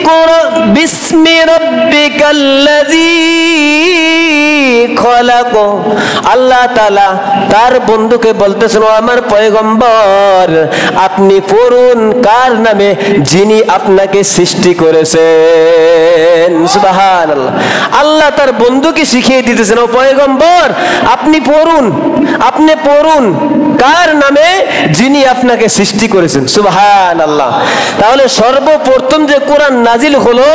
ইকরা বিসমি রাব্বিকাল্লাযী খলাক। আল্লাহ তাআলা তার বন্ধুকে বলতেছেন, ও আমার পয়গম্বর, আপনি পড়ুন কার নামে, যিনি আপনাকে সৃষ্টি করেছেন। সুবহানাল্লাহ। আল্লাহ তার বন্ধুকে শিখিয়ে দিতেছেন, ও পয়গম্বর আপনি পড়ুন কার নামে, যিনি আপনাকে সৃষ্টি করেছেন। সুবহানাল্লাহ। তাহলে সর্বপ্রথম যে কোরআন নাজিল হলো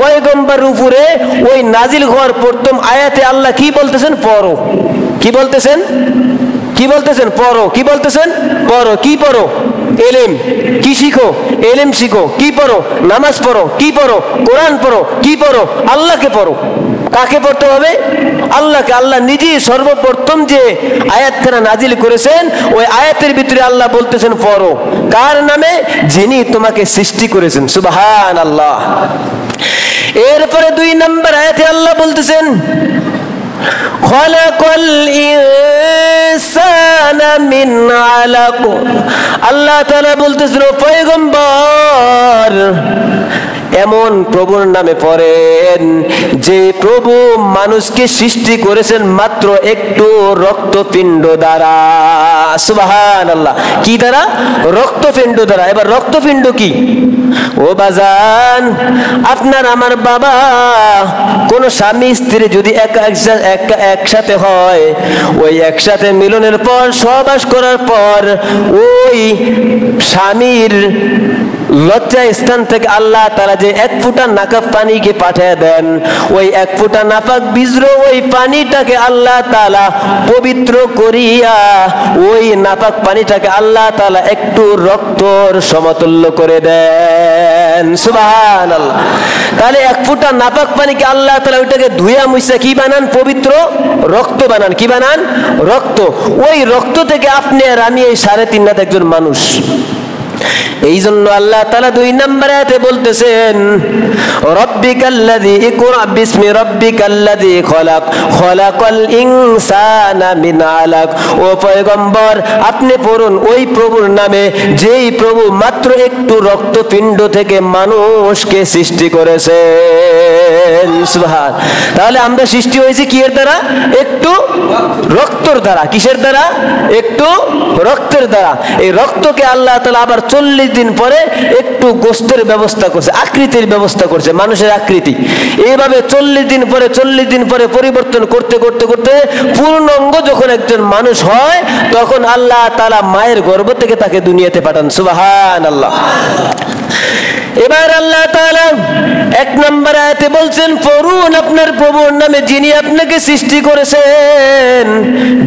পয়গম্বরের উপরে, ওই নাজিল হওয়ার প্রথম আয়াতে আল্লাহ কি বলতেছেন? পড়ো। কি বলতেছেন? পড়ো। কি বলতেছেন? পড়ো। কি পড়ো? এলেম। কি শিখো? এলেম শিখো। কি পড়ো? নামাজ পড়ো। কি পড়ো? কোরআন পড়ো। কি পড়ো? আল্লাহকে পড়ো। কাকে পড়তে হবে? আল্লাহকে। আল্লাহ নিজেই সর্বপ্রথম যে আয়াতখানা নাজিল করেছেন, ওই আয়াতের ভিতরে আল্লাহ বলতেছেন পড়ো। কার নামে? যিনি তোমাকে সৃষ্টি করেছেন। সুবহানাল্লাহ। এরপরে 2 নম্বর আয়াতে আল্লাহ বলতেছেন, খলাকাল ইনসানা মিন আলাক। আল্লাহ তাআলা বলতেছেন, ও পয়গম্বর এমন প্রভুর নামে পড়েন যে প্রভু মানুষকে সৃষ্টি করেছেন মাত্র একটু রক্তপিণ্ড দ্বারা। সুবহানাল্লাহ। কি দ্বারা? রক্তপিণ্ড দ্বারা। এবার রক্তপিণ্ড কি? ও বাজান, আপনার আমার বাবা কোন স্বামী স্ত্রী যদি একসাথে হয়, ওই একসাথে মিলনের পর সহবাস করার পর ওই স্বামীর লজ্জা স্থান থেকে আল্লাহ তাআলা যে 1 ফোঁটা নাপাক পানিকে পাঠিয়ে দেন, ওই 1 ফোঁটা নাপাক বীজর ওই পানিটাকে আল্লাহ তাআলা পবিত্র করিয়া ওই নাপাক পানিটাকে আল্লাহ তাআলা একটু রক্তর সমতুল্য করে দেন। সুবহানাল্লাহ। তাহলে 1 ফোঁটা নাপাক পানিকে আল্লাহ তাআলা ওইটাকে ধুইয়া মুইসা কি বানান? পবিত্র রক্ত বানান। কি বানান? রক্ত। ওই রক্ত থেকে আপনি আর আমি এই 3.5 লাখ একজন মানুষ। এই জন্য আল্লাহ তাআলা 2 নম্বর আয়াতে বলতেছেন, রব্বিকাল্লাযী ইকরা বিসমি রাব্বিকাল্লাযী খলাক খলাকাল ইনসানা মিন আলাক। ও পয়গম্বর আপনি পড়ুন ওই প্রভুর নামে, যেই প্রভু মাত্র একটু রক্তপিণ্ড থেকে মানুষকে সৃষ্টি করেছেন। সুবহান। তাহলে আমরা সৃষ্টি হয়েছি কি এর দ্বারা? একটু রক্তের দ্বারা। কিসের দ্বারা? একটু রক্তের দ্বারা। এই রক্তকে আল্লাহ তাআলা আবার 40 দিন পরে একটু গোশতের ব্যবস্থা করছে, আকৃতির ব্যবস্থা করছে, মানুষের আকৃতি। এইভাবে 40 দিন পরে পরিবর্তন করতে করতে করতে পূর্ণাঙ্গ যখন একজন মানুষ হয়, তখন আল্লাহ তাআলা মায়ের গর্ভ থেকে তাকে দুনিয়াতে পাঠান। সুবহানাল্লাহ। এবার আল্লাহ তাআলা 1 নম্বর আয়াতে বলছেন, পড়ুন আপনার প্রভুর নামে যিনি আপনাকে সৃষ্টি করেছেন।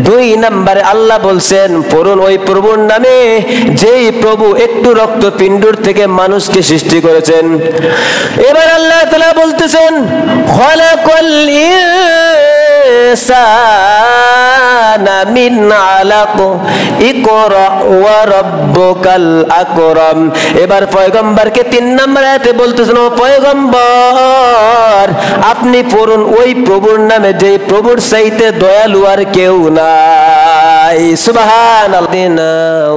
2 নম্বরে আল্লাহ বলছেন, পড়ুন ওই প্রভুর নামে যেই প্রভু একটু রক্তপিণ্ডর থেকে মানুষকে সৃষ্টি করেছেন। এবার আল্লাহ তাআলা বলতেছেন, খলাকাল ইনসানা মিন আলাক ইকরা ওয়া রাব্বুকাল আকরাম। এবার পয়গম্বরকে 3 নম্বর আয়াতে বলতেছেন, ও পয়গম্বর আপনি পড়ুন ওই প্রভুর নামে যে প্রভুর চাইতে দয়ালু আর কেউ নাই। সুবহানাল্লাহ।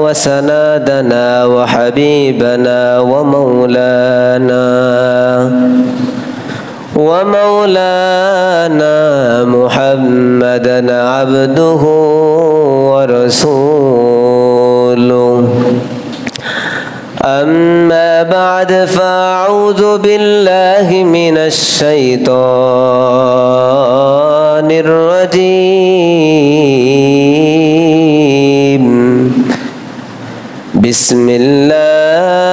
ওয়া সানাদানা ওয়া হাবিবানা ওয়া মাওলানা ومولانا محمدا عبده ورسوله أما بعد فأعوذ بالله من الشيطان الرجيم بسم الله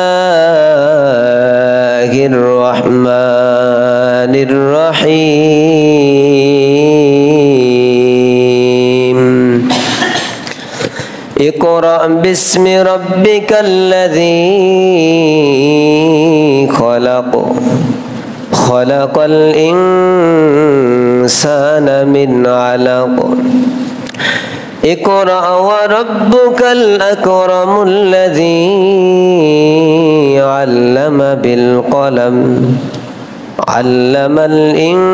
الرحمن الرحيم اقرأ باسم ربك الذي خلق خلق الإنسان من علق اقرأ وربك الأكرم الذي علم بالقلم علم الإنسان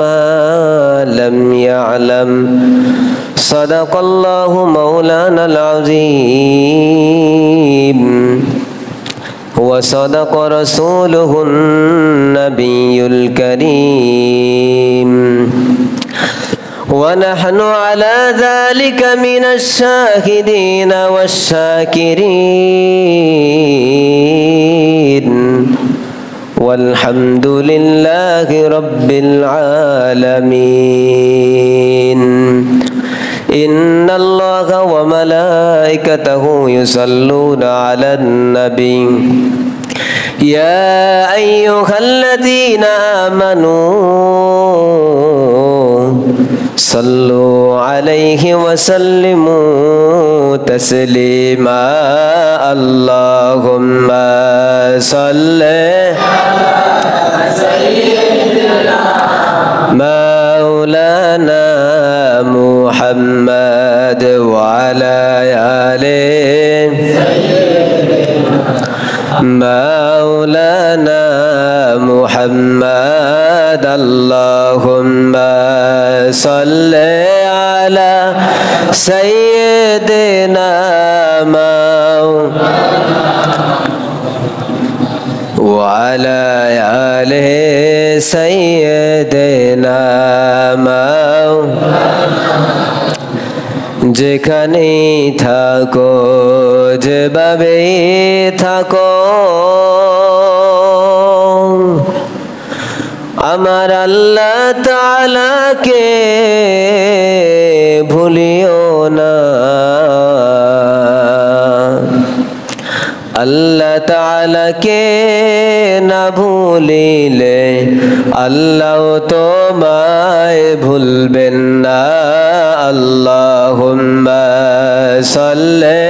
ما لم يعلم صدق الله مولانا العظيم وصدق رسوله النبي الكريم ونحن على ذلك من الشاهدين والشاكرين والحمد لله رب العالمين إن الله وملائكته يصلون على النبي يا أيها الذين آمنوا صلوا عليه وسلموا تسليما اللهم صل على سيدنا مولانا محمد وعلى آله مولانا محمد اللهم صل على سيدنا وعلى آله سيدنا যেখানেই থাকো যেভাবেই থাকো আমার আল্লাহ তাআলাকে ভুলিও না আল্লাহ তাআলাকে না ভুলিলে আল্লাহ তোমায় ভুলবেন না আল্লাহুম্মা সাল্লি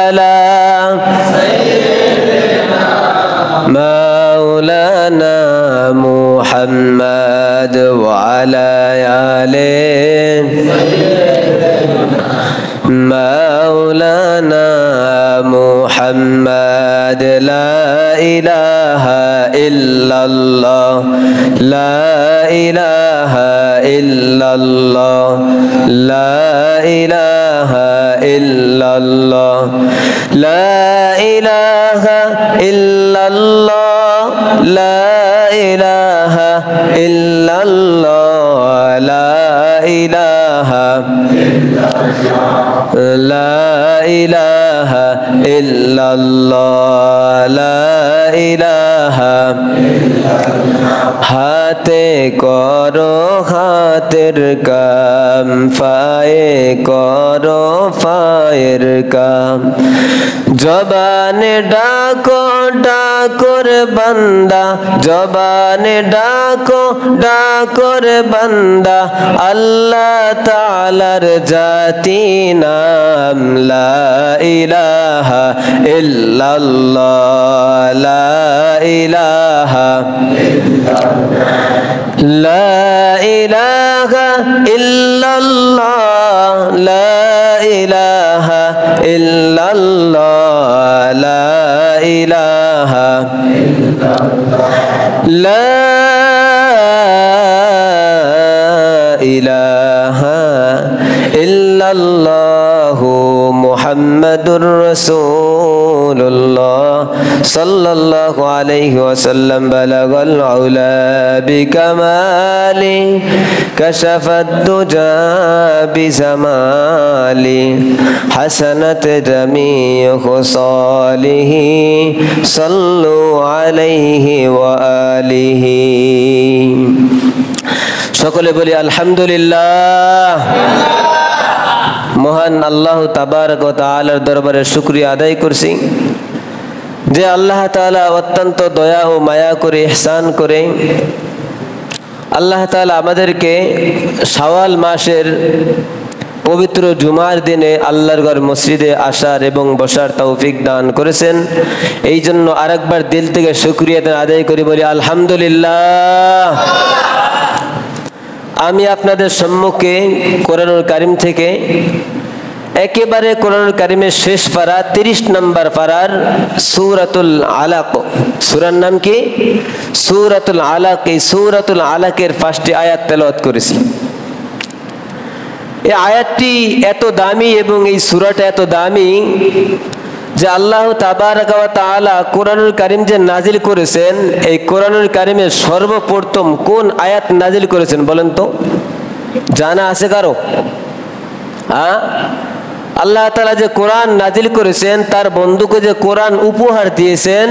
আলা সাইয়্যিদিনা মাওলানা মুহাম্মদ ওয়া আলা আলিহি مولانا محمد لا إله إلا الله لا إله إلا الله لا إله إلا الله لا إله إلا الله لا إله إلا الله لا إله لا إله إلا الله لا إله হাতে করো হাতের কাম পায়ে করো পায়ের কাম জবানে ডাকো ডাকর বান্দা জবানে ডাকো ডাকর বান্দা আল্লাহ তাআলার জাতি নাম লা ইলাহা ইল্লাল্লাহ লা ইলাহা لا إله إلا الله لا إله إلا الله لا إله لا إله إلا الله محمد رسول الله صلى الله عليه وسلم بلغ العلا بكماله كشف الدجى بزماله حسنت جميع خصاله صلوا عليه وآله সকলে বলি আলহামদুলিল্লাহ মহান আল্লাহ তাবারক ওয়া তাআলার দরবারে শুকরিয়া আদায় করছি যে আল্লাহ তাআলা অত্যন্ত দয়া ও মায়া করে ইহসান করে আল্লাহ তাআলা আমাদেরকে শাওয়াল মাসের পবিত্র জুমার দিনে আল্লাহর ঘর মসজিদে আসার এবং বসার তৌফিক দান করেছেন। এই জন্য আরেকবার দিল থেকে শুকরিয়া আদায় করি, বলি আলহামদুলিল্লাহ। আমি আপনাদের সম্মুখে কোরআনুল কারীম থেকে একেবারে কোরআনুল কারীমের শেষ পারা 30 নম্বর পারার সূরাতুল আলাক, সূরার নাম কি? সূরাতুল আলাক। এই সূরাতুল আলাকের 5টি আয়াত তেলাওয়াত করেছি। এই আয়াতটি এত দামি এবং এই সূরাটা এত দামি যে আল্লাহ তাবারাকা ওয়া তাআলা কোরআনুল কারীম যে নাজিল করেছেন, এই কোরআনুল কারীমের সর্বপ্রথম কোন আয়াত নাজিল করেছেন বলেন তো? জানা আছে কারো? হ্যাঁ, আল্লাহ তাআলা যে কোরআন নাজিল করেছেন, তার বন্ধুকে যে কোরআন উপহার দিয়েছেন,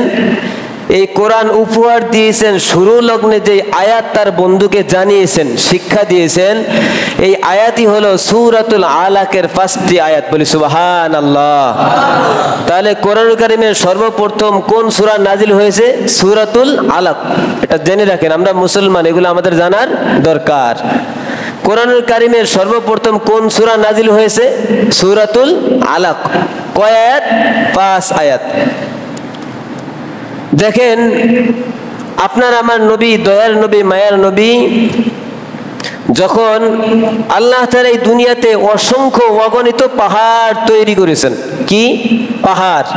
এই কোরআন উপহার দিয়েছেন শুরু লগ্নে যে আয়াত তার বন্ধুকে জানিয়েছেন, শিক্ষা দিয়েছেন, এই আয়াতই হলো সূরাতুল আলাকের 5টি আয়াত। বলি সুবহানাল্লাহ। তাহলে কোরআনুল কারীমের সর্বপ্রথম কোন সূরা নাজিল হয়েছে? সূরাতুল আলাক। এটা জেনে রাখেন, আমরা মুসলমান, এগুলো আমাদের জানার দরকার। কোরআনুল কারীমের সর্বপ্রথম কোন সূরা নাজিল হয়েছে? সূরাতুল আলাক। কয় আয়াত? 5 আয়াত। দেখেন, আপনার আমার নবী, দয়ার নবী, মায়ার নবী, যখন আল্লাহ তাআলা এই দুনিয়াতে অসংখ্য অগণিত পাহাড় তৈরি করেছেন। কি পাহাড়?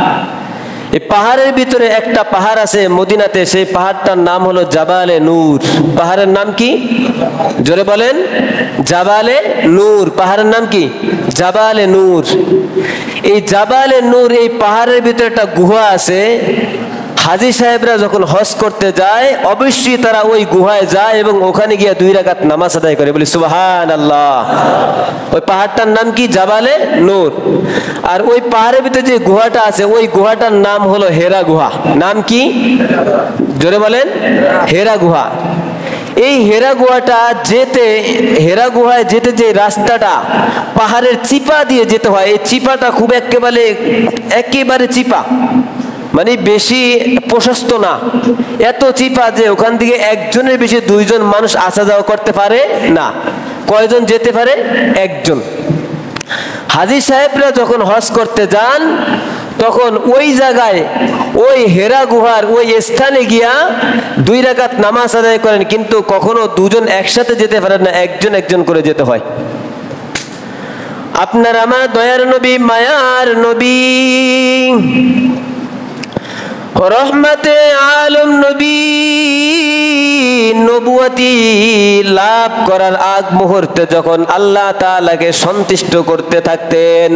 এই পাহাড়ের ভিতরে একটা পাহাড় আছে মদিনাতে, সেই পাহাড়টার নাম হলো জাবালে নূর। পাহাড়ের নাম কি? জোরে বলেন। জাবালে নূর। পাহাড়ের নাম কি? জাবালে নূর। এই জাবালে নূর, এই পাহাড়ের ভিতরে একটা গুহা আছে। হাজী সাহেবরা যখন হজ করতে যায়, অবশ্যই তারা ওই গুহায় যায় এবং ওখানে গিয়ে 2 রাকাত নামাজ আদায় করে। বলি সুবহানাল্লাহ। ওই পাহাড়টার নাম কি? জাবালে নূর। আর ওই পাহাড়ের ভিতরে যে গুহাটা আছে, ওই গুহাটার নাম হলো হেরা গুহা। নাম কি? জোরে বলেন। হেরা গুহা। এই হেরা গুহাটা যেতে, হেরা গুহায় যেতে যে রাস্তাটা পাহাড়ের চিপা দিয়ে যেতে হয়, এই চিপাটা খুব একেবারে চিপা, মানে বেশি প্রশস্ত না, এত চিপা যে ওখান থেকে একজনের বেশি 2 জন মানুষ আসা যাওয়া করতে পারে না। কয়জন যেতে পারে? 1 জন। হাজী সাহেবরা যখন হজ করতে যান, তখন ওই জায়গায়, ওই হেরা গুহার ওই স্থানে গিয়া 2 রাকাত নামাজ আদায় করেন, কিন্তু কখনো 2 জন একসাথে যেতে পারেন না, একজন একজন করে যেতে হয়। আপনার আমার দয়ার নবী, মায়ার নবী, রহমতে আলম নবী নবুয়তি লাভ করার আগ মুহূর্তে যখন আল্লাহ তাআলাকে সন্তুষ্ট করতে থাকতেন,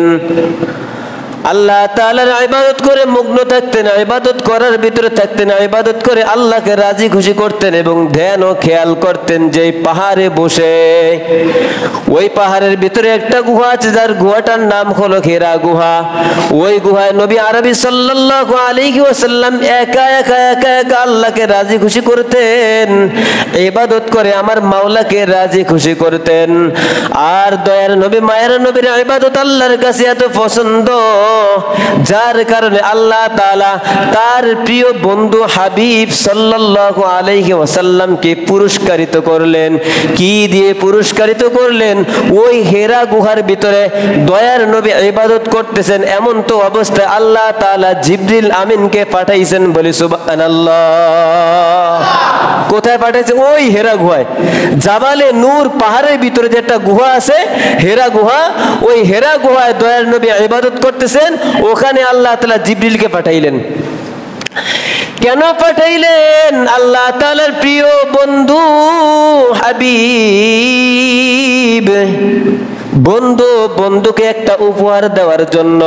আল্লাহ তাআলার ইবাদত করে মগ্ন থাকতেন, ইবাদত করার ভিতরে থাকতেন, ইবাদত করে আল্লাহকে রাজি খুশি করতেন এবং ধ্যান ও খেয়াল করতেন যে পাহাড়ে বসে, ওই পাহাড়ের ভিতরে একটা গুহা আছে, যার গুহাটার নাম হলো হেরা গুহা। ওই গুহায় নবী আরবি সাল্লাল্লাহু আলাইহি ওয়াসাল্লাম একা একা একা একা আল্লাহকে রাজি খুশি করতেন, ইবাদত করে আমার মাওলাকে রাজি খুশি করতেন। আর দয়ার নবী, মায়ের নবীর ইবাদত আল্লাহর কাছে এত পছন্দ, যার কারণে আল্লাহ তাআলা তার প্রিয় বন্ধু হাবিব সাল্লাল্লাহু আলাইহি ওয়াসাল্লামকে পুরস্কারিত করলেন। কি দিয়ে পুরস্কারিত করলেন? ওই হেরা গুহার ভিতরে দয়ার নবী ইবাদত করতেছেন, এমন তো অবস্থায় আল্লাহ তাআলা জিবরিল আমিনকে পাঠাইছেন। বলি সুবহানাল্লাহ। কোথায় পাঠাইছে? ওই হেরা গুহায়, জাবালে নূর পাহাড়ের ভিতরে যে একটা গুহা আছে, হেরা গুহা, ওই হেরা গুহায় দয়ার নবী ইবাদত করতেছেন, ওখানে আল্লাহ তাআলা জিবরিলকে পাঠাইলেন। কেন পাঠাইলেন? আল্লাহ তাআলার প্রিয় বন্ধু হাবিব বন্ধুকে একটা উপহার দেওয়ার জন্য।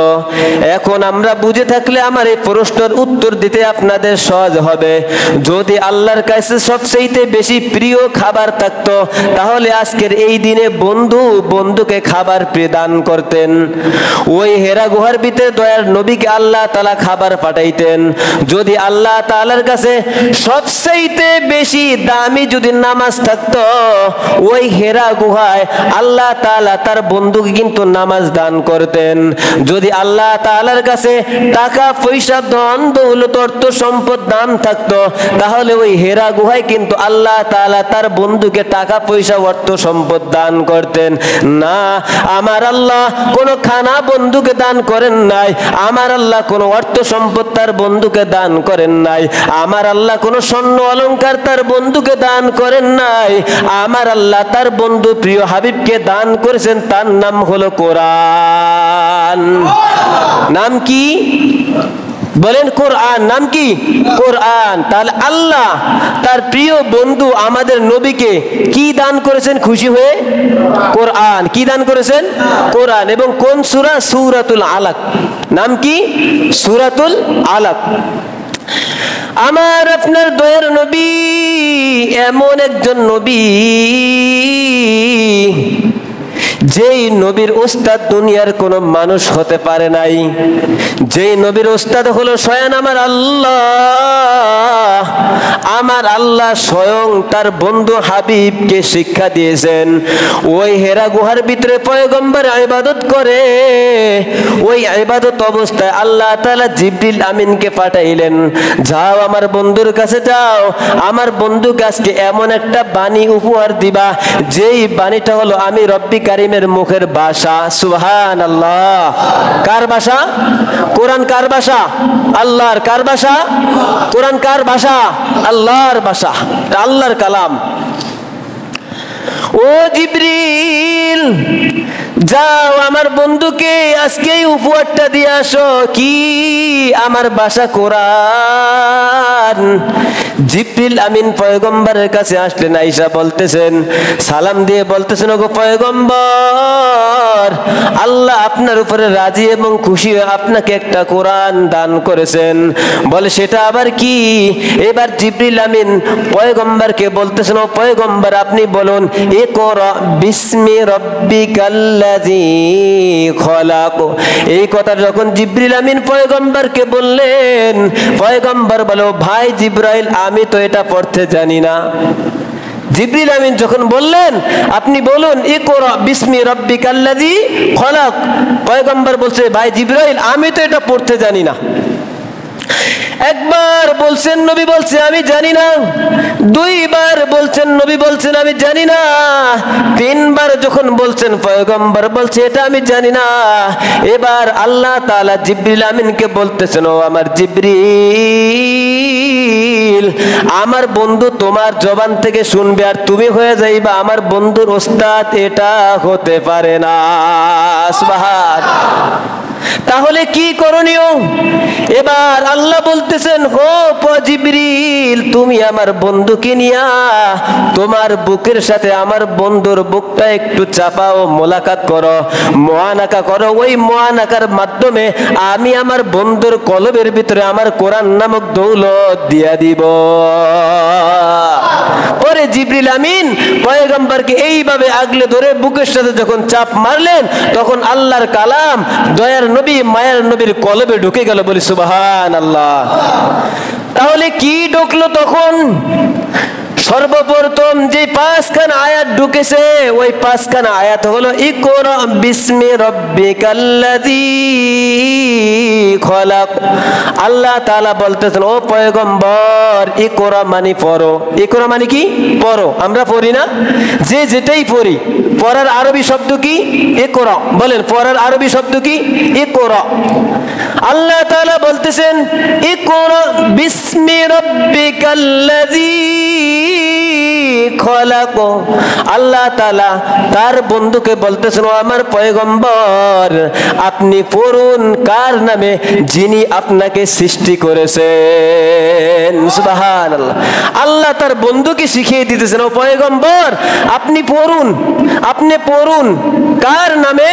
এখন আমরা বুঝে থাকলে আমার এই প্রশ্নের উত্তর দিতে আপনাদের সহজ হবে। যদি আল্লাহর কাছে সবচেয়ে বেশি প্রিয় খাবার থাকতো, তাহলে আজকের এই দিনে বন্ধুকে খাবার প্রদান করতেন। ওই হেরা গুহার ভিতরে দয়ার নবীকে আল্লাহ তাআলা খাবার পাঠাইতেন। যদি আল্লাহ তাআলার কাছে সবচেয়ে বেশি দামি যদি নামাজ থাকতো, ওই হেরা গুহায় আল্লাহ তাআলা তার বন্ধুকে কিন্তু নামাজ দান করতেন। যদি আল্লাহ তাআলার কাছে টাকা পয়সা, ধন দৌলত, অর্থ সম্পদ দান থাকতো, তাহলে ওই হেরা গুহায় কিন্তু আল্লাহ তাআলা তার বন্ধুকে টাকা পয়সা, অর্থ সম্পদ দান করতেন না। আমার আল্লাহ কোন খানা বন্ধুকে দান করেন নাই, আমার আল্লাহ কোন অর্থ সম্পদ তার বন্ধুকে দান করেন নাই, আমার আল্লাহ কোন স্বর্ণ অলংকার তার বন্ধুকে দান করেন নাই। আমার আল্লাহ তার বন্ধু প্রিয় হাবিবকে দান করেছেন, তার নাম হলো কোরআন। নাম কি? বলেন কোরআন, নাম কি? কোরআন। তাহলে আল্লাহ তার প্রিয় বন্ধু আমাদের নবীকে কি দান করেছেন খুশি হয়ে? কোরআন। কি দান করেছেন? কোরআন। এবং কোন সূরা? সূরাতুল আলাক। নাম কি? সূরাতুল আলাক। আমার আপনার দয়ার নবী এমন একজন নবী, যেই নবীর উস্তাদ দুনিয়ার কোন মানুষ হতে পারে নাই। যেই নবীর উস্তাদ হলো স্বয়ং আমার আল্লাহ। আমার আল্লাহ স্বয়ং তার বন্ধু হাবিবকে শিক্ষা দিয়েছেন। ওই হেরা গুহার ভিতরে পয়গম্বর ইবাদত করে, ওই ইবাদত অবস্থায় আল্লাহ তাআলা জিবরিল আমিনকে পাঠাইলেন, যাও আমার বন্ধুর কাছে যাও, আমার বন্ধুকে আজকে এমন একটা বাণী উপহার দিবা, যেই বাণীটা হলো আমি রব্বি কারিমের মুখের ভাষা। সুবহানাল্লাহ। কার ভাষা? কোরআন। কার ভাষা? আল্লাহর। কার ভাষা? কোরআন। কার ভাষা? আল্লাহর ভাষা, আল্লাহর কালাম। ও জিবরিল, যাও আমার বন্ধুকে আজকেই উপহারটা দিয়ে আসো। কি? আমার ভাষা কোরআন। জিবরিল আমিন পয়গম্বরের কাছে আসলেন, আয়েশা বলতেছেন, সালাম দিয়ে বলতেছেন, ওগো পয়গম্বর, আল্লাহ আপনার উপরে রাজি এবং খুশি হয়ে আপনাকে একটা কোরআন দান করেছেন। বলে সেটা আবার কি? এবার জিবরিল আমিন পয়গম্বরকে বলতেছেন, ও পয়গম্বর আপনি বলুন, ইকরা বিসমি রাব্বিকাল্লাযী খলাক। এই কথা যখন জিবরিল আমিন পয়গম্বরকে বললেন, পয়গম্বর বলো, ভাই জিবরাইল, আমি তো এটা পড়তে জানি না। জিবরিল আমিন যখন বললেন আপনি বলুন ইকরা বিসমি রাব্বিকাল্লাযী খলাক, পয়গম্বর বলছে, ভাই জিবরাইল, আমি তো এটা পড়তে জানি না। একবার বলছেন, নবী বলছে আমি জানি না। দুইবার বলছেন, নবী বলছেন আমি জানি না। তিনবার যখন বলছেন, পয়গম্বর বলছে এটা আমি জানি না। এবার আল্লাহ তাআলা জিবরিল আমিনকে বলতেছেন, ও আমার জিবরিল, আমার বন্ধু তোমার জবান থেকে শুনবে আর তুমি হয়ে যাইবা আমার বন্ধুর ওস্তাদ, এটা হতে পারে না। সুবহানাল্লাহ। তাহলে কি করণীয়? এবার আল্লাহ বলতেছেন, ও জিবরিল, তুমি আমার বন্ধুকে নিয়া তোমার বুকের সাথে আমার বন্ধুর বুকটা একটু চাপাও, মোলাকাত করো, মুআনাকা করো। ওই মুআনাকার মাধ্যমে আমি আমার বন্ধুর কলবের ভিতরে আমার কোরআন নামক দৌলত দিয়া দিব। পরে জিবরিল আমিন পয়গম্বরকে এইভাবে আগলে ধরে বুকের সাথে যখন চাপ মারলেন, তখন আল্লাহর কালাম দয়ার নবী মায়ার নবীর কলবে ঢুকে গেল। বলি সুবহানাল্লাহ। তাহলে কি ঢুকলো তখন? সর্বপ্রথম যে 5খানা আয়াত ঢুকেছে, ওই 5খানা আয়াত হলো ইকরা বিসমি রাব্বিকাল্লাযী খলাক। আল্লাহ তাআলা বলতেছেন, ও পয়গম্বর, ইকরা মানে পড়ো। ইকরা মানে কি? পড়ো। আমরা পড়ি না? যে যেটাই পড়ি, পড়ার আরবি শব্দ কি? ইকরা। বলেন, পড়ার আরবি শব্দ কি? ইকরা। আল্লাহ তাআলা বলতেছেন, ইকরা বিসমি রাব্বিকাল্লাযী খলাক। আল্লাহ তাআলা তার বন্ধুকে বলতেছেন, ও আমার পয়গম্বর, আপনি পড়ুন কার নামে? যিনি আপনাকে সৃষ্টি করেছেন। সুবহানাল্লাহ। আল্লাহ তার বন্ধুকে শিখিয়ে দিতেছেন, ও পয়গম্বর, আপনি পড়ুন, আপনি পড়ুন কার নামে?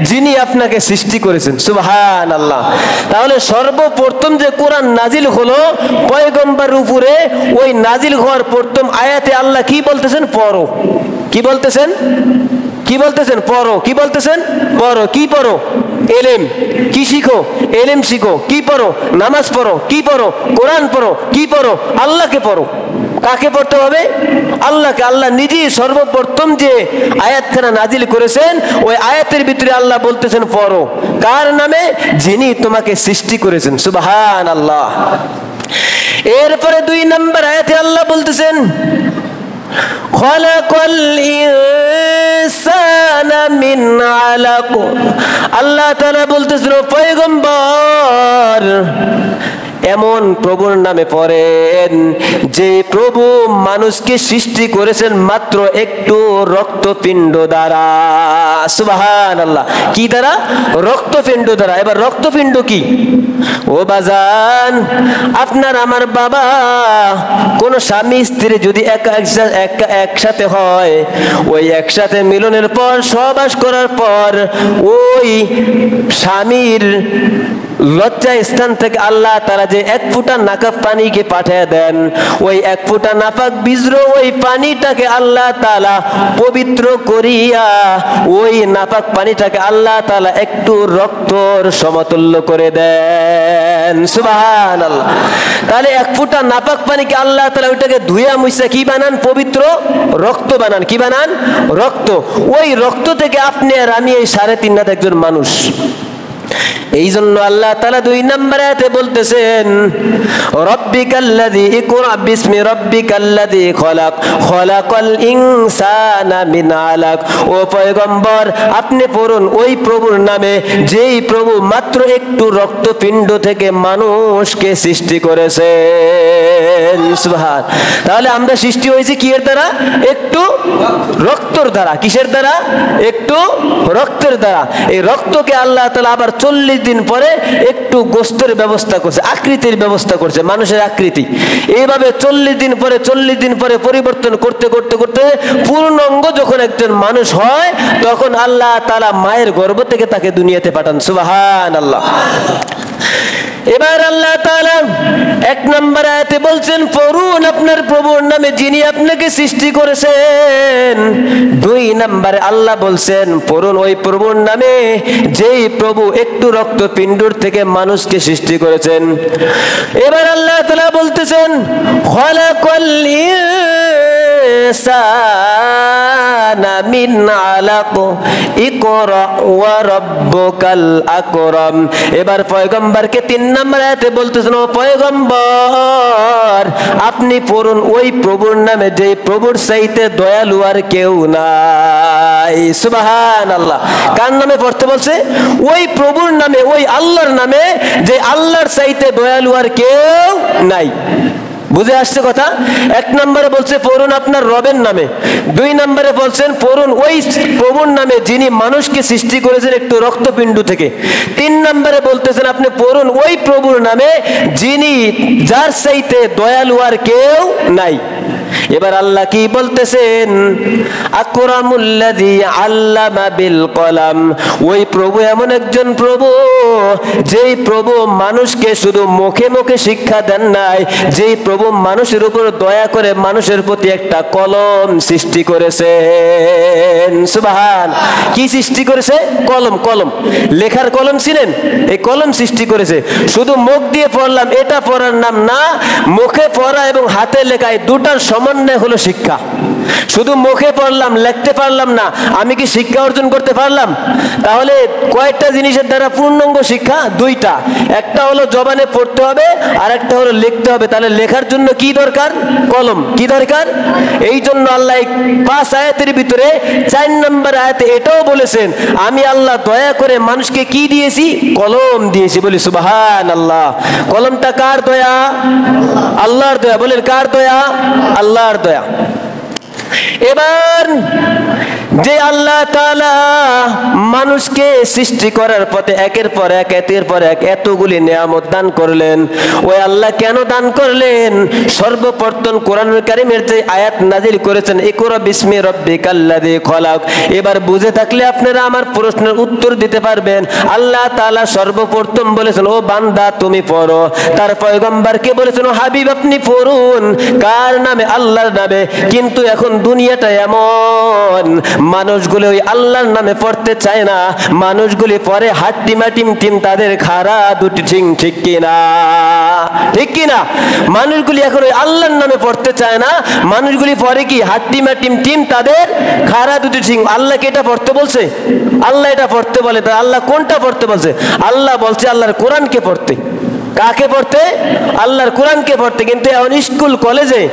যিনি আপনাকে সৃষ্টি করেছেন। সুবহানাল্লাহ। তাহলে সর্বপ্রথম যে কোরআন নাজিল হলো পয়গম্বরের উপরে, ওই নাজিল হওয়ার প্রথম আয়াতে আল্লাহ কি বলতেছেন? পড়ো। কি বলতেছেন? কি বলতেছেন? পড়ো। কি বলতেছেন? পড়ো। কি পড়ো? এলেম। কি শিখো? এলেম শিখো। কি পড়ো? নামাজ পড়ো। কি পড়ো? কোরআন পড়ো। কি পড়ো? আল্লাহকে পড়ো। কাকে পড়তে হবে? আল্লাহকে। আল্লাহ নিজেই সর্বপ্রথম যে আয়াতখানা নাজিল করেছেন, ওই আয়াতের ভিতরে আল্লাহ বলতেছেন পড়ো। কার নামে? যিনি তোমাকে সৃষ্টি করেছেন। সুবহানাল্লাহ। এরপরে 2 নম্বর আয়াতে আল্লাহ বলতেছেন, খলাকাল ইনসানা মিন আলাক। আল্লাহ তাআলা বলতেছেন, পয়গম্বর, এমন প্রভুর নামে পড়েন যে প্রভু মানুষকে সৃষ্টি করেছেন মাত্র একটু রক্তপিণ্ড দ্বারা। সুবহানাল্লাহ। কি দ্বারা? রক্তপিণ্ড দ্বারা। এবার রক্তপিণ্ড কি? ও বাজান, আপনার আমার বাবা কোন স্বামী স্ত্রী যদি একসাথে হয়, ওই একসাথে মিলনের পর সহবাস করার পর ওই স্বামীর লজ্জা স্থান থেকে আল্লাহ তাআলা যে এক ফোঁটা নাকাব পানিকে পাঠিয়ে দেন, ওই এক ফোঁটা নাপাক বিজর ওই পানিটাকে আল্লাহ তাআলা পবিত্র করিয়া ওই নাপাক পানিটাকে আল্লাহ তাআলা একটু রক্তর সমতুল্য করে দেন। সুবহানাল্লাহ। তাহলে এক ফোঁটা নাপাক পানিকে আল্লাহ তাআলা ওইটাকে ধুইয়া মুইসা কি বানান? পবিত্র রক্ত বানান। কি বানান? রক্ত। ওই রক্ত থেকে আপনি আর আমি এই 3.5 হাত একজন মানুষ। এই জন্য আল্লাহ তাআলা 2 নম্বর আয়াতে বলতেছেন, রব্বিকাল্লাযী ইকরা বিসমি রব্বিকাল্লাযী খলাক খলাকাল ইনসানা মিন আলাক। ও পয়গম্বর, আপনি পড়ুন ওই প্রভুর নামে যেই প্রভু মাত্র একটু রক্তপিণ্ড থেকে মানুষকে সৃষ্টি করেছেন। সুবহান। তাহলে আমরা সৃষ্টি হয়েছি কি এর দ্বারা? একটু রক্তর দ্বারা। কিসের দ্বারা? একটু রক্তের দ্বারা। এই রক্তকে আল্লাহ তাআলা আবার 40 দিন পরে একটু গোস্তের ব্যবস্থা করছে, আকৃতির ব্যবস্থা করছে, মানুষের আকৃতি। এইভাবে 40 দিন পরে পরিবর্তন করতে করতে করতে পূর্ণাঙ্গ যখন একজন মানুষ হয়, তখন আল্লাহ তাআলা মায়ের গর্ভ থেকে তাকে দুনিয়াতে পাঠান। সুবহানাল্লাহ। এবার আল্লাহ তাআলা 1 নম্বর আয়াতে বলছেন, পড়ুন আপনার প্রভুর নামে যিনি আপনাকে সৃষ্টি করেছেন। 2 নম্বরে আল্লাহ বলছেন, পড়ুন ওই প্রভুর নামে যেই প্রভু একটু রক্তপিণ্ডর থেকে মানুষকে সৃষ্টি করেছেন। এবার আল্লাহ তাআলা বলতেছেন, খলাকাল ইনসানা মিন আলাক ইকরা ওয়া রাব্বুকাল আকরাম। এবার পয়গম্বরকে 3 নম্বর আয়াতে বলতেছেন, ও পয়গম্বর, আপনি পড়ুন ওই প্রভুর নামে যে প্রভুর চাইতে দয়ালু আর কেউ নাই। সুবহানাল্লাহ। কার নামে পড়তে বলছে? ওই প্রভুর নামে, ওই আল্লাহর নামে যে আল্লাহর চাইতে দয়ালু আর কেউ নাই। বুঝে আসছে কথা? 1 নম্বরে বলছে পড়ুন আপনার রবের নামে, 2 নম্বরে বলছেন পড়ুন ওই প্রভুর নামে যিনি মানুষকে সৃষ্টি করেছেন একটু রক্তপিণ্ড থেকে। 3 নম্বরে বলতেছেন আপনি পড়ুন ওই প্রভুর নামে যিনি যার চাইতে দয়ালু আর কেউ নাই। এবার আল্লাহ কি বলতেছেন? আকরামুল্লাযী আল্লামা বিল কলাম। ওই প্রভু এমন একজন প্রভু যেই প্রভু মানুষকে শুধু মুখে মুখে শিক্ষা দেন নাই, যেই প্রভু মানুষের উপর দয়া করে মানুষের প্রতি একটা কলম সৃষ্টি করেছেন। সুবহান। কি সৃষ্টি করেছে? কলম। কলম, লেখার কলম ছিলেন, এই কলম সৃষ্টি করেছে। শুধু মুখ দিয়ে পড়লাম এটা পড়ার নাম না, মুখে পড়া এবং হাতে লেখা এই দুটার সমন্বয় হলো শিক্ষা। শুধু মুখে পড়লাম, লিখতে পারলাম না, আমি কি শিক্ষা অর্জন করতে পারলাম? তাহলে কয়েকটা জিনিসের দ্বারা পূর্ণাঙ্গ শিক্ষা? 2টা। একটা হলো জবানে পড়তে হবে, আর একটা হলো লিখতে হবে। তাহলে লেখার জন্য কি দরকার? কলম। কি দরকার? এই জন্য আল্লাহ 5 আয়াতের ভিতরে 4 নম্বর আয়াতে এটাও বলেছেন, আমি আল্লাহ দয়া করে মানুষকে কি দিয়েছি? কলম দিয়েছি। বলি সুবহানাল্লাহ। কলমটা কার দয়া? আল্লাহর দয়া। বলেন কার দয়া? আল্লাহর দয়া। এবার যে আল্লাহ তাআলা মানুষকে সৃষ্টি করার পথে একের পর এক এতগুলি নিয়ামত দান করলেন, ওই আল্লাহ কেন দান করলেন? সর্বপ্রথম কোরআনুল কারীমের যে আয়াত নাজিল করেছেন, ইকরা বিসমি রব্বিকাল্লাযী খলাক। এবার বুঝে থাকলে আপনারা আমার প্রশ্নের উত্তর দিতে পারবেন। আল্লাহ তাআলা সর্বপ্রথম বলেছেন, ও বান্দা তুমি পড়ো। তার পয়গম্বরকে বলেছেন, ও হাবিব আপনি পড়ুন। কার নামে? আল্লাহর নামে। কিন্তু এখন দুনিয়াটা এমন, মানুষগুলো ওই আল্লাহর নামে পড়তে চায় না, মানুষগুলি পরে হাট্টিমা টিম তাদের খাড়া দুটি ঠিং। ঠিক কিনা? ঠিক কিনা? মানুষগুলি এখন ওই আল্লাহর নামে পড়তে চায় না, মানুষগুলি পরে কি? হাট্টিমা টিম তাদের খাড়া দুটি ঠিং। আল্লাহকে এটা পড়তে বলছে? আল্লাহ এটা পড়তে বলে? তা আল্লাহ কোনটা পড়তে বলছে? আল্লাহ বলছে আল্লাহর কোরআনকে পড়তে। কাকে পড়তে? আল্লাহর কোরআনকে পড়তে। কিন্তু এখন স্কুল কলেজে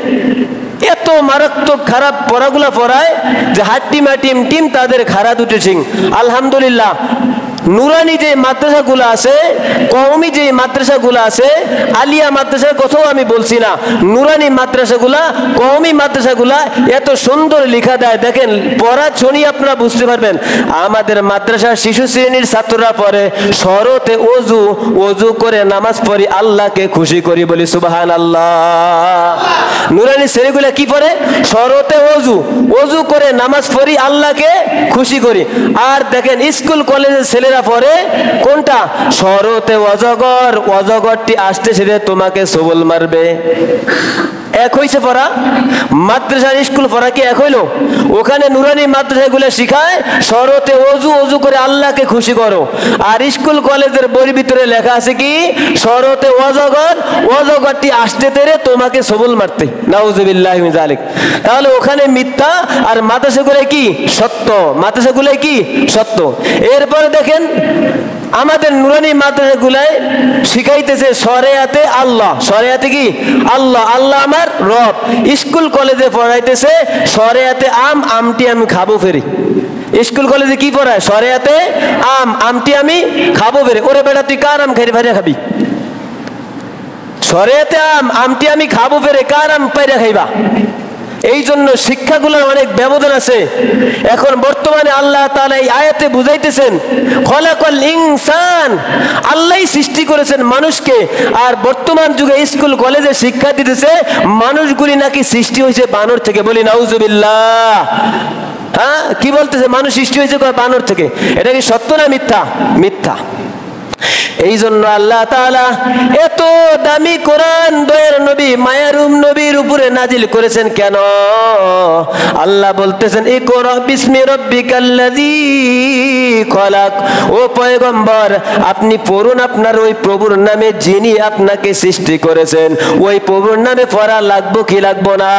এত মারাত্মক খারাপ পড়াগুলা পড়ায় যে হাট্টিমা টিম তাদের খাড়া দুটি ঠিং। আলহামদুলিল্লাহ নুরানি যে মাদ্রাসাগুলো আছে, কওমি যে মাদ্রাসাগুলো আছে, আলিয়া মাদ্রাসার কথাও আমি বলছি না, নুরানি মাদ্রাসাগুলা, কওমি মাদ্রাসাগুলা এত সুন্দর লেখা দেয়, দেখেন পড়া শুনি আপনারা বুঝতে পারবেন। আমাদের মাদ্রাসার শিশু শ্রেণীর ছাত্ররা পড়ে শরতে ওযু, ওযু করে নামাজ পড়ি, আল্লাহকে খুশি করি, বলি সুবহানাল্লাহ। নুরানি ছেলেগুলা কি পড়ে? শরতে ওযু, ওযু করে নামাজ পড়ি, আল্লাহকে খুশি করি। আর দেখেন স্কুল কলেজের ছেলেরা পড়ে কোনটা? শরতে অজগর, অজগরটি আসতে সেরে তোমাকে সবল মারবে। এক হইছে পড়া? মাদ্রাসার স্কুল পড়া কি এক হইলো? ওখানে নুরানি মাদ্রাসাগুলো শিখায় শরতে ওযু, ওযু করে আল্লাহকে খুশি করো। আর স্কুল কলেজের বইয়ের ভিতরে লেখা আছে কি? শরতে অজগর, অজগরটি আসতে তেরে তোমাকে সবল মারতে। নাউযুবিল্লাহি মিন যালিক। তাহলে ওখানে মিথ্যা আর মাদ্রাসাগুলো কি সত্য, মাদ্রাসাগুলো কি সত্য। এরপরে দেখেন আমাদের নুরানি মাদ্রাসাগুলায় শিখাইতেছে শরিয়াতে আল্লাহ, শরিয়াতে কি আল্লাহ, আল্লাহ আমার রব। স্কুল কলেজে পড়াইতেছে শরিয়াতে আম, আমটি আমি খাবো ফেরি। স্কুল কলেজে কি পড়ায়? শরিয়াতে আম, আমটি আমি খাবো ফেরি। ওরে বেটা তুই কার আম খাইরে ভাইরা খাবি? শরিয়াতে আম, আমটি আমি খাবো ফেরে, কার আম পাইরা খাইবা? এই জন্য শিক্ষাগুলোর অনেক ব্যবধান আছে। এখন বর্তমানে আল্লাহ তাআলা এই আয়াতে বুঝাইতেছেন খলাকাল ইনসান, আল্লাহই সৃষ্টি করেছেন মানুষকে। আর বর্তমান যুগে স্কুল কলেজে শিক্ষা দিতেছে মানুষগুলি নাকি সৃষ্টি হয়েছে বানর থেকে। বলি নাউযুবিল্লাহ। হ্যাঁ, কি বলতেছে? মানুষ সৃষ্টি হয়েছে বানর থেকে। এটা কি সত্য না মিথ্যা? মিথ্যা। এই জন্য আল্লাহ তাআলা এত দামি কোরআন দয়ার নবী মায়ারুম নবীর উপরে নাজিল করেছেন কেন? আল্লাহ বলতেছেন ইকরা বিসমি রাব্বিকাল্লাযী খলাক। ও পয়গম্বর আপনি পড়ুন আপনার ওই প্রভুর নামে যিনি আপনাকে সৃষ্টি করেছেন। ওই প্রভুর নামে পড়া লাগবো কি লাগবো না?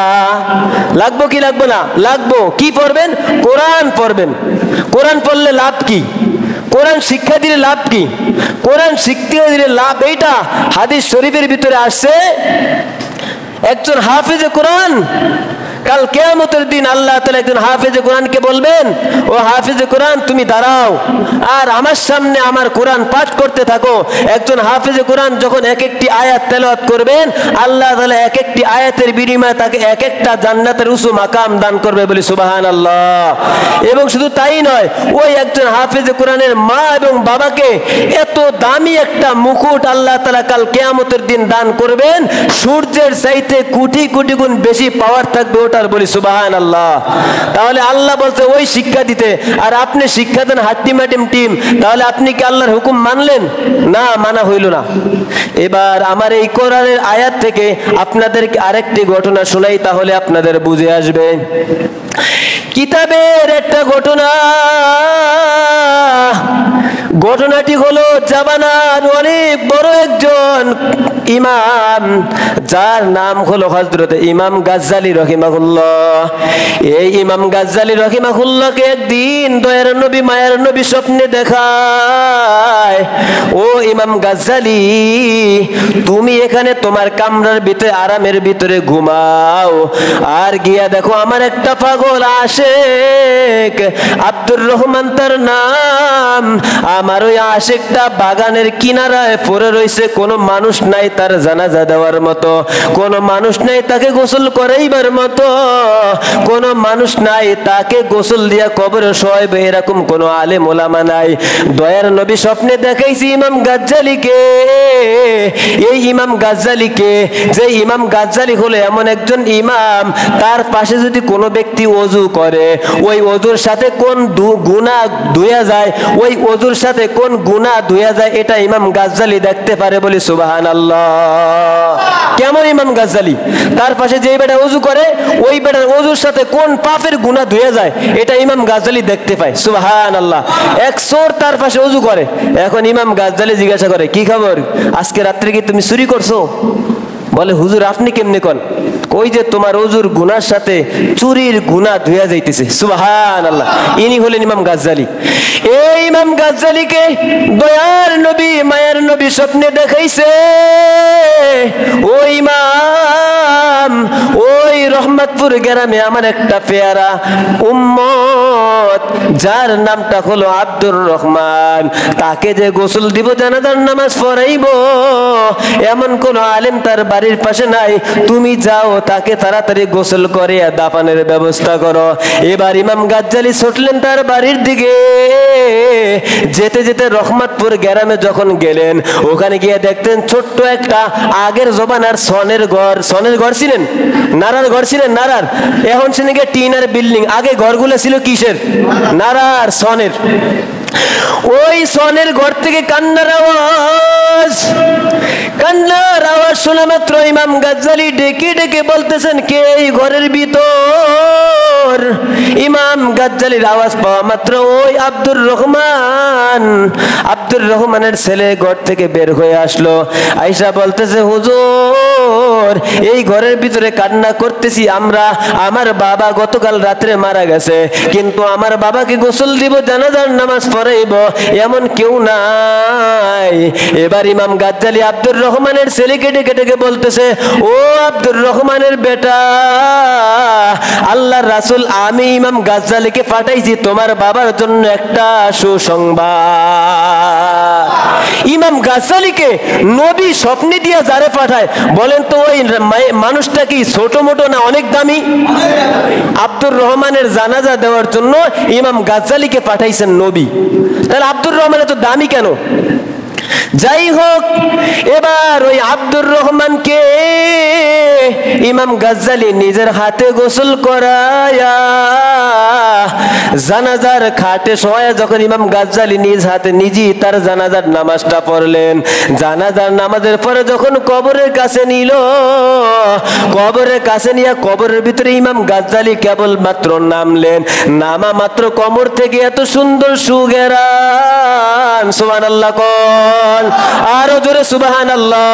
লাগবো কি লাগবো না? লাগবো। কি পড়বেন? কোরআন পড়বেন। কোরআন পড়লে লাভ কি? কোরআন শিক্ষা দিলে লাভ কি? কোরআন শিক্ষা দিলে লাভ এইটা হাদিস শরীফের ভিতরে আসছে, একজন হাফেজে কোরআন কাল কিয়ামতের দিন আল্লাহ তাআলা একজন হাফেজে কোরআনকে বলবেন, ও হাফেজে কোরআন তুমি দাঁড়াও আর আমার সামনে আমার কোরআন পাঠ করতে থাকো। একজন হাফেজে কোরআন যখন এক একটি আয়াত তেলাওয়াত করবেন, আল্লাহ তাআলা এক একটি আয়াতের বিনিময়ে তাকে এক একটা জান্নাতের উঁচু মাকাম দান করবে, বলি সুবহানাল্লাহ। এবং শুধু তাই নয়, ওই একজন হাফেজে কোরআনের মা এবং বাবাকে এত দামি একটা মুকুট আল্লাহ তাআলা কাল কিয়ামতের দিন দান করবেন, সূর্যের চাইতে কোটি কোটি গুণ বেশি পাওয়ার থাকবে ওটার, বলি সুবহানাল্লাহ। তাহলে আল্লাহ বলছে ওই শিক্ষা দিতে, আর আপনি শিক্ষা দেন হাট্টি মাটিম টিম। তাহলে আপনি কি আল্লাহর হুকুম মানলেন? না, মানা হইল না। এবার আমার এই কোরআনের আয়াত থেকে আপনাদেরকে আরেকটি ঘটনা শোনাই, তাহলে আপনাদের বুঝে আসবে। কিতাবের একটা ঘটনা, ঘটনাটি হলো জামানার অনেক বড় একজন ইমাম, যার নাম হলো হযরত ইমাম গাজ্জালী রাহিমাহুল্লাহ। এই ইমাম গাজ্জালী রাহিমাহুল্লাহকে একদিন দয়ার নবী মায়ার নবী স্বপ্নে দেখায়, ও ইমাম গাজ্জালী তুমি এখানে তোমার কামরার ভিতরে আরামের ভিতরে ঘুমাও, আর গিয়া দেখো আমার একটা পাগল আশেক আব্দুর রহমান তার নাম, আমার ওই আশেকটা বাগানের কিনারায় পড়ে রয়েছে, কোনো মানুষ নাই তার জানাজা দেওয়ার মতো, কোনো মানুষ নাই তাকে গোসল করাইবার মতো, কোনো মানুষ নাই তাকে গোসল দিয়া কবরে শোয়াইবে, এরকম কোনো আলেম ওলামা নাই। দয়ার নবী স্বপ্নে দেখাইছি ইমাম গাজ্জালীকে, এই ইমাম গাজ্জালীকে, যে ইমাম গাজ্জালী হলো এমন একজন ইমাম, তার পাশে যদি কোনো ব্যক্তি ওযু করে, ওই ওযুর সাথে কোন গুনাহ ধুয়া যায়, ওই ওযুর সাথে কোন গুনাহ ধুয়া যায়, এটা ইমাম গাজ্জালী দেখতে পারে, বলি সুবহানাল্লাহ। কেমন ইমাম গাজ্জালী? তার পাশে যে বেটা ওযু করে, ওই বেটার ওযুর সাথে কোন পাপের গুনাহ ধুয়ে যায়, এটা ইমাম গাজ্জালী দেখতে পায়, সুবহানাল্লাহ। এক চোর তার পাশে ওযু করে, এখন ইমাম গাজ্জালী জিজ্ঞাসা করে কি খবর, আজকে রাত্রে কি তুমি চুরি করছো? বলে হুজুর আপনি কেমনে কোন? ওই যে তোমার ওযুর গুনার সাথে চুরির গুনাহ ধুয়া যাইতেছে, সুবহানাল্লাহ। ইনি হলেন ইমাম গাজ্জালী। এই ইমাম গাজ্জালীকে দয়ার নবী মায়ার নবী স্বপ্নে দেখাইছে, ওই ইমাম ওই রহমত রহমতপুর গ্রামে আমার একটা পেয়ারা উম্মত, যার নামটা হলো আব্দুর রহমান, তাকে যে গোসল দিব, জানাজার নামাজ পড়াইব, এমন কোন আলেম তার বাড়ির পাশে নাই। তুমি যাও, তাকে তাড়াতাড়ি গোসল করে দাফনের ব্যবস্থা করো। এবার ইমাম গাজ্জালি ছুটলেন তার বাড়ির দিকে। যেতে যেতে রহমতপুর গ্রামে যখন গেলেন, ওখানে গিয়ে দেখতেন ছোট্ট একটা আগের জমানার সনের ঘর। সনের ঘর ছিলেন, নারার ঘর ছিলেন, নারার। এখন সেদিকে টিনার বিল্ডিং, আগে ঘরগুলো ছিল কিসের? নারার, সনের। ওই সনের ঘর থেকে কান্নার আওয়াজ, কান্নার আওয়াজ শোনা মাত্র ইমাম গাজ্জালি ডেকে ডেকে বলতেছেন, কে এই ঘরের ভিতর? ইমাম গাজ্জালির আওয়াজ পাওয়া মাত্র ওই আব্দুর রহমান, আব্দুর রহমানের ছেলে ঘর থেকে বের হয়ে আসলো। আয়েশা বলতেছে, হুজুর, এই ঘরের ভিতরে কান্না করতেছি আমরা, আমার বাবা গতকাল রাত্রে মারা গেছে, কিন্তু আমার বাবাকে গোসল দিব, জানাজার নামাজ পড়াইব, এমন কেউ নাই। এবার ইমাম গাজ্জালি আব্দুর রহমানের ছেলেকে ডেকে ডেকে বলতেছে, ও আব্দুর রহমানের বেটা, আল্লাহর রাসূল আমি ইমাম গাজ্জালিকে পাঠাইছি তোমার বাবার জন্য একটা সুসংবাদ। ইমাম গাজ্জালিকে নবী স্বপ্নে দিয়া যারে পাঠায়, বলেন তো ওই মানুষটা কি ছোট মোটো না অনেক দামি? আব্দুর রহমানের জানাজা দেওয়ার জন্য ইমাম গাজ্জালিকে পাঠাইছেন নবী, তাহলে আব্দুর রহমান এত দামি কেন? যাই হোক, এবার ওই আব্দুর রহমানকে ইমাম গাজ্জালি নিজের হাতে গোসল করায়া জানাজার খাটে শোয়া, যখন ইমাম গাজ্জালি নিজ হাতে নিজেই তার জানাজার নামাজটা পড়লেন। জানাজার নামাজের পরে যখন কবরের কাছে নিল, কবরের কাছে নিয়ে কবরের ভিতরে ইমাম গাজ্জালি কেবল মাত্র নামলেন, নামা মাত্র কবর থেকে এত সুন্দর সুগেরান, সুবহানাল্লাহ কল, আরো জোরে সুবহানাল্লাহ।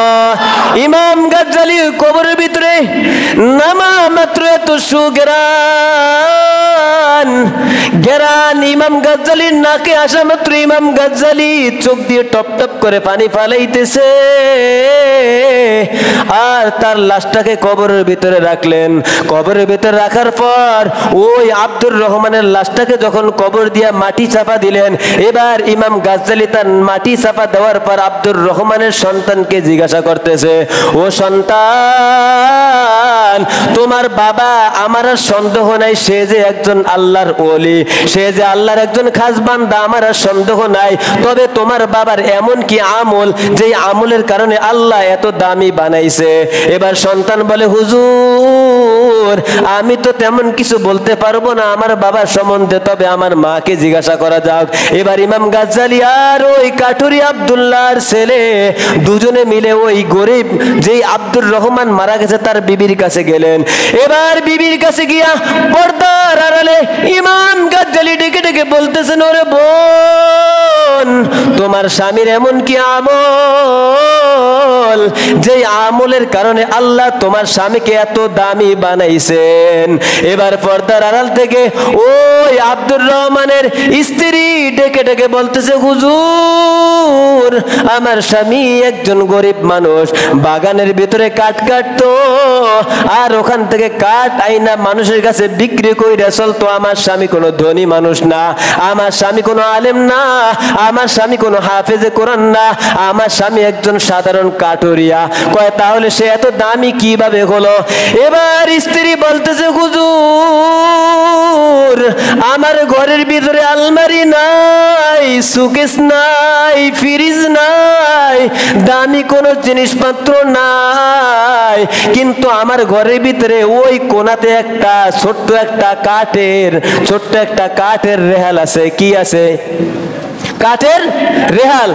ইমাম গাজ্জালি কবরের ভিতরে নামা মাত্র এত সুগেরান, গেরান ইমাম গাজ্জালির নাকে আসা মাত্র ইমাম গাজ্জালি চোখ দিয়ে টপ টপ করে পানি ফালাইতেছে, আর তার লাশটাকে কবরের ভিতরে রাখলেন। কবরের ভিতরে রাখার পর ওই আব্দুর রহমানের লাশটাকে যখন কবর দিয়ে মাটি চাপা দিলেন, এবার ইমাম গাজ্জালি তার মাটি চাপা দেওয়ার পর আব্দুর রহমানের সন্তানকে জিজ্ঞাসা করতেছে, ও সন্তান, তোমার বাবা, আমার আর সন্দেহ নাই সে যে একজন আল্লাহর ওলি, সে যে আল্লাহর একজন খাস বান্দা, আমার আর সন্দেহ নাই, তবে তোমার বাবার এমন কি আমল যে আমলের কারণে আল্লাহ এত দামি বানাইছে? এবার সন্তান বলে, হুজুর, আমি তো তেমন কিছু বলতে পারবো না আমার বাবার সম্বন্ধে, তবে আমার মাকে জিজ্ঞাসা করা যাক। এবার ইমাম গাজ্জালি আর ওই কাঠুরি আব্দুল্লাহর ছেলে দুজনে মিলে ওই গরিব যেই আব্দুর রহমান মারা গেছে তার বিবির কাছে গেলেন। এবার বিবির কাছে গিয়া পর্দার আড়ালে ইমাম গাজ্জালি ডেকে ডেকে বলতেছেন, ওরে বোন, তোমার স্বামীর এমন কি আমল যে আমলের কারণে আল্লাহ তোমার স্বামীকে এত দামি বানাইছেন? এবার পর্দার আড়াল থেকে ওই আব্দুর রহমানের স্ত্রী ডেকে ডেকে বলতেছে, হুজুর, আমার স্বামী একজন গরিব মানুষ, বাগানের ভিতরে কাঠ কাটতো, আর ওখান থেকে কাঠ আইনা মানুষের কাছে বিক্রি কইরা চলতো। আমার স্বামী কোনো ধনী মানুষ না, আমার স্বামী কোনো আলেম না, আমার স্বামী কোনো হাফেজে কোরআন না, আমার স্বামী একজন সাধারণ কাঠুরিয়া। কয়, তাহলে সে এত দামি কিভাবে হলো? এবার স্ত্রী বলতেছে, হুজুর, আমার ঘরের ভিতরে আলমারি নাই, সুকেস নাই, ফ্রিজ নাই, দামি কোনো জিনিসপত্র নাই, কিন্তু আমার ঘরের ভিতরে ওই কোনাতে একটা ছোট্ট একটা কাঠের রেহাল আছে। কি আছে? কাঠের রেহাল।